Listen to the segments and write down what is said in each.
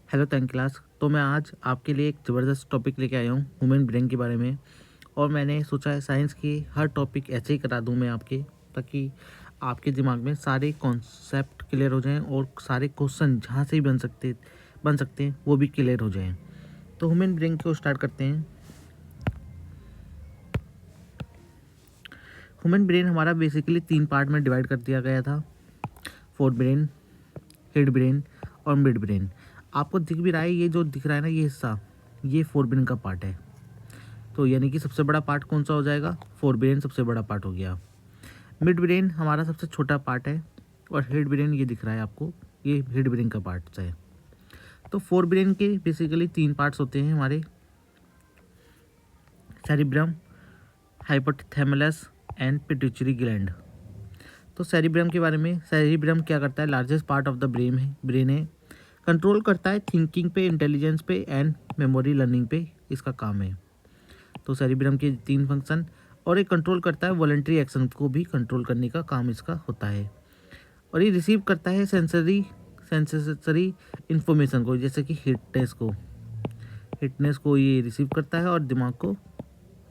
Hello thank class. तो मैं आज आपके लिए एक ज़बरदस्त टॉपिक लेके आया हूँ ह्यूमन ब्रेन के बारे में। और मैंने सोचा है साइंस की हर टॉपिक ऐसे ही करा दूँ मैं आपके, ताकि आपके दिमाग में सारे कॉन्सेप्ट क्लियर हो जाएं और सारे क्वेश्चन जहाँ से ही बन सकते हैं वो भी क्लियर हो जाएं। तो ह्यूमन ब्रेन को स्टार्ट करते हैं। ह्यूमन ब्रेन हमारा बेसिकली 3 पार्ट में डिवाइड कर दिया गया था, फोर ब्रेन, हेड ब्रेन और मिड ब्रेन। आपको दिख भी रहा है, ये जो दिख रहा है ना, ये हिस्सा, ये फोर ब्रेन का पार्ट है। तो यानी कि सबसे बड़ा पार्ट कौन सा हो जाएगा? फोर ब्रेन सबसे बड़ा पार्ट हो गया। मिड ब्रेन हमारा सबसे छोटा पार्ट है और हेड ब्रेन ये दिख रहा है आपको, ये हेड ब्रेन का पार्ट है। तो फोर ब्रेन के बेसिकली 3 पार्ट्स होते हैं हमारे, cerebrum, hypothalamus and pituitary gland. तो सेरिब्रम के बारे में, सेरिब्रम क्या करता है? Largest part of the brain है। कंट्रोल करता है थिंकिंग पे, इंटेलिजेंस पे एंड मेमोरी लर्निंग पे, इसका काम है। तो सेरिब्रम के 3 फंक्शन, और ये कंट्रोल करता है वॉलंटरी एक्शन को भी कंट्रोल करने का काम इसका होता है। और ये रिसीव करता है सेंसरी इन्फॉर्मेशन को, जैसे कि हिटनेस को ये रिसीव करता है और दिमाग को,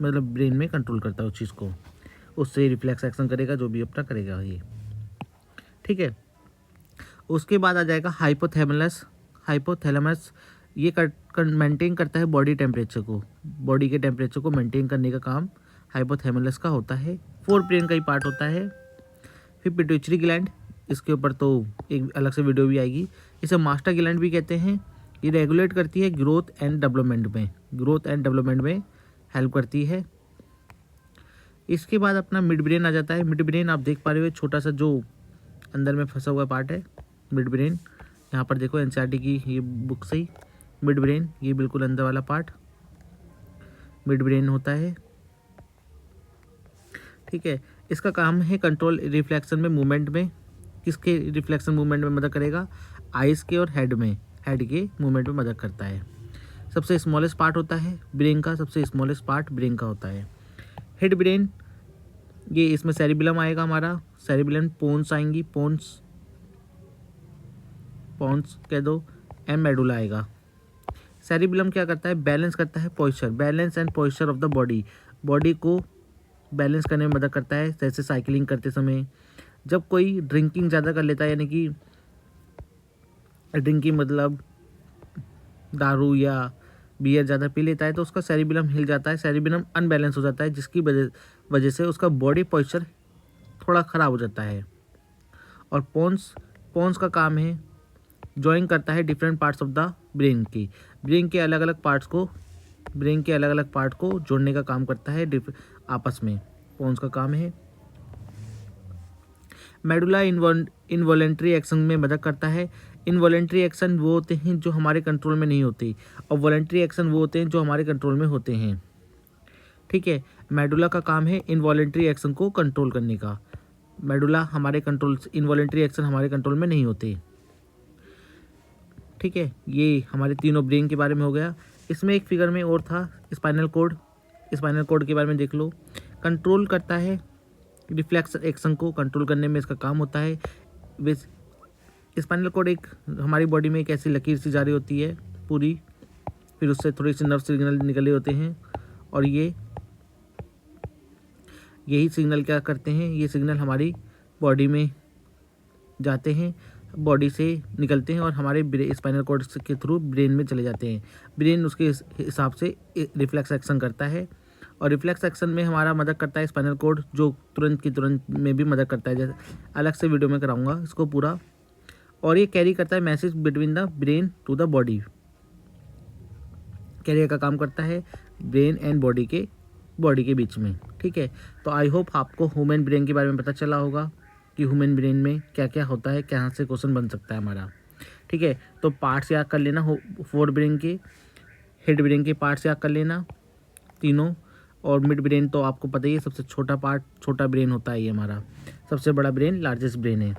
मतलब ब्रेन में कंट्रोल करता है उस चीज़ को, उससे रिफ्लेक्स एक्शन करेगा जो भी अपना करेगा ये, ठीक है। उसके बाद आ जाएगा हाइपोथैलेमस। ये मेंटेन करता है बॉडी टेम्परेचर को, बॉडी के टेम्परेचर को मेंटेन करने का काम हाइपोथैलेमस का होता है। फोर ब्रेन का ही पार्ट होता है। फिर पिट्यूटरी ग्लैंड, इसके ऊपर तो एक अलग से वीडियो भी आएगी। इसे मास्टर ग्लैंड भी कहते हैं। ये रेगुलेट करती है ग्रोथ एंड डेवलपमेंट में हेल्प करती है। इसके बाद अपना मिड ब्रेन आ जाता है। मिड ब्रेन आप देख पा रहे हो, छोटा सा जो अंदर में फंसा हुआ पार्ट है मिड ब्रेन। यहाँ पर देखो एनसीईआरटी की ये बुक से ही, मिड ब्रेन ये बिल्कुल अंदर वाला पार्ट मिड ब्रेन होता है, ठीक है। इसका काम है कंट्रोल रिफ्लेक्शन में, मूवमेंट में। किसके रिफ्लेक्शन मूवमेंट में मदद करेगा? आइस के और हेड के मूवमेंट में मदद करता है। सबसे स्मॉलेस्ट पार्ट होता है ब्रेन का, सबसे स्मॉलेस्ट पार्ट ब्रेन का होता है हेड ब्रेन। ये इसमें सेरिबेलम आएगा हमारा, सेरिबेलम, पोन्स आएंगी, पोन्स कह दो, एंड मेडुला आएगा। सेरिबेलम क्या करता है? बैलेंस करता है posture, balance and posture of the body को बैलेंस करने में मदद करता है। जैसे साइकिलिंग करते समय, जब कोई ड्रिंकिंग ज़्यादा कर लेता है, यानी कि ड्रिंकिंग मतलब दारू या बियर ज़्यादा पी लेता है, तो उसका सेरिबेलम हिल जाता है, सेरिबेलम अनबैलेंस हो जाता है, जिसकी वजह से उसका बॉडी पोस्चर थोड़ा ख़राब हो जाता है। और पोन्स का काम है ज्वाइन करता है different parts of the brain के अलग अलग पार्ट को जोड़ने का काम करता है आपस में, पोन्स का काम है। मेडुला इनवॉलेंट्री एक्शन में मदद करता है। इनवॉलेंट्री एक्शन वो होते हैं जो हमारे कंट्रोल में नहीं होते, और वॉलेंट्री एक्शन वो होते हैं जो हमारे कंट्रोल में होते हैं, ठीक है। मेडुला का काम है इनवॉलेंट्री एक्शन को कंट्रोल करने का। इनवॉलेंट्री एक्शन हमारे कंट्रोल में नहीं होते, ठीक है। ये हमारे तीनों ब्रेन के बारे में हो गया। इसमें एक फिगर में और था स्पाइनल कोड के बारे में देख लो। कंट्रोल करता है रिफ्लेक्स एक्शन को, कंट्रोल करने में इसका काम होता है। स्पाइनल कोड एक हमारी बॉडी में एक ऐसी लकीर सी जारी होती है पूरी, फिर उससे थोड़ी सी नर्व सिग्नल निकले होते हैं, और यही सिग्नल क्या करते हैं? ये सिग्नल हमारी बॉडी में जाते हैं, बॉडी से निकलते हैं और हमारे स्पाइनल कोड के थ्रू ब्रेन में चले जाते हैं। ब्रेन उसके हिसाब से रिफ्लेक्स एक्शन करता है, और रिफ्लेक्स एक्शन में हमारा मदद करता है स्पाइनल कोड, जो तुरंत में भी मदद करता है। जैसे अलग से वीडियो में कराऊंगा इसको पूरा। और ये कैरी करता है message between the brain to the body, carrier का काम करता है ब्रेन एंड बॉडी के बीच में, ठीक है। तो आई होप आपको ह्यूमन ब्रेन के बारे में पता चला होगा कि ह्यूमन ब्रेन में क्या क्या होता है, कहाँ से क्वेश्चन बन सकता है हमारा, ठीक है। तो पार्ट्स याद कर लेना, फोर ब्रेन के, हेड ब्रेन के पार्ट्स याद कर लेना तीनों। और मिड ब्रेन तो आपको पता ही है, सबसे छोटा ब्रेन होता है ये हमारा, सबसे बड़ा ब्रेन लार्जेस्ट ब्रेन है।